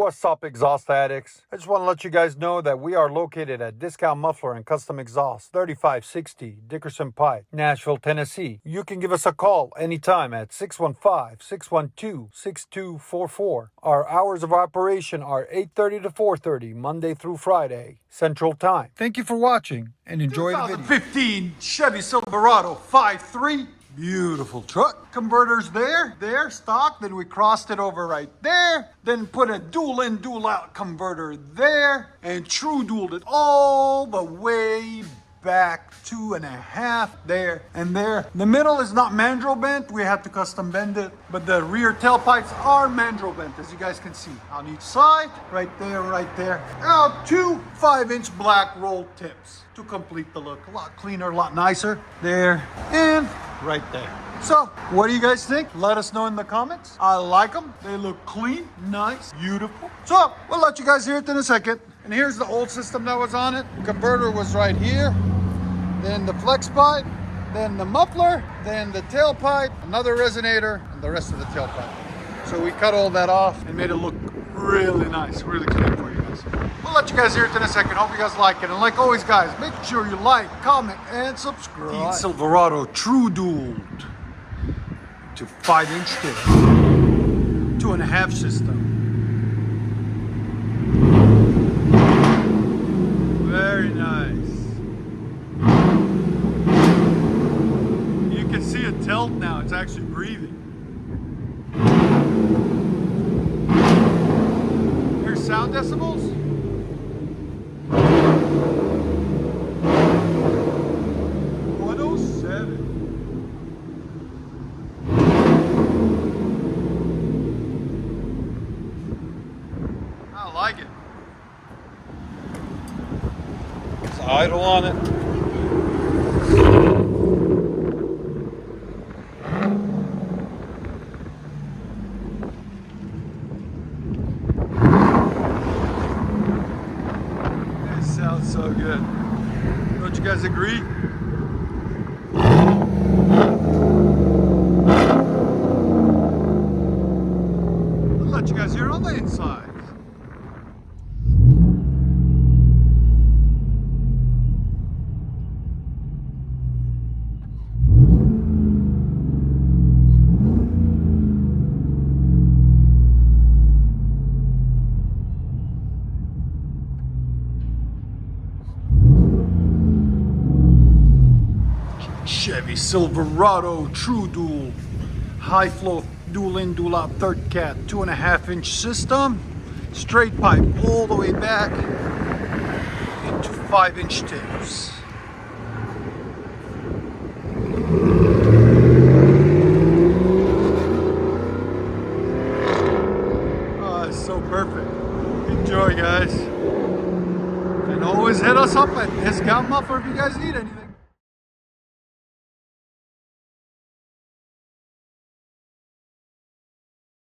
What's up, exhaust addicts? I just want to let you guys know that we are located at Discount Muffler and Custom Exhaust, 3560 Dickerson Pike, Nashville, Tennessee. You can give us a call anytime at 615-612-6244. Our hours of operation are 8:30 to 4:30, Monday through Friday, Central Time. Thank you for watching and enjoy the video. 2015 Chevy Silverado 5.3. Beautiful truck. Converters there, stock. Then we crossed it over right there. Then put a dual in, dual out converter there. And true dualed it all the way back 2.5 there and there. The middle is not mandrel bent. We had to custom bend it. But the rear tailpipes are mandrel bent, as you guys can see. On each side, right there, right there. Now, 2 5-inch black roll tips to complete the look. A lot cleaner, a lot nicer. There and right there. So, what do you guys think? Let us know in the comments. I like them. They look clean, nice, beautiful. So, we'll let you guys hear it in a second. And here's the old system that was on it. Converter was right here. Then the flex pipe, then the muffler, then the tailpipe, another resonator, and the rest of the tailpipe. So we cut all that off and made it look really nice, really clean for you guys. We'll let you guys hear it in a second. Hope you guys like it. And like always, guys, make sure you like, comment, and subscribe. Silverado True Dualed to 5-inch tip, 2.5 system. Very nice. You can see it tilt now. It's actually breathing. Here's sound decibels. 107. I like it. It's idle on it. It sounds so good. Don't you guys agree? I'll let you guys hear it on the inside. Chevy Silverado True Dual, high flow dual in, dual out third cat, 2.5-inch system, straight pipe all the way back into 5-inch tips. Oh, it's so perfect. Enjoy, guys. And always hit us up at Discount Muffler if you guys need anything.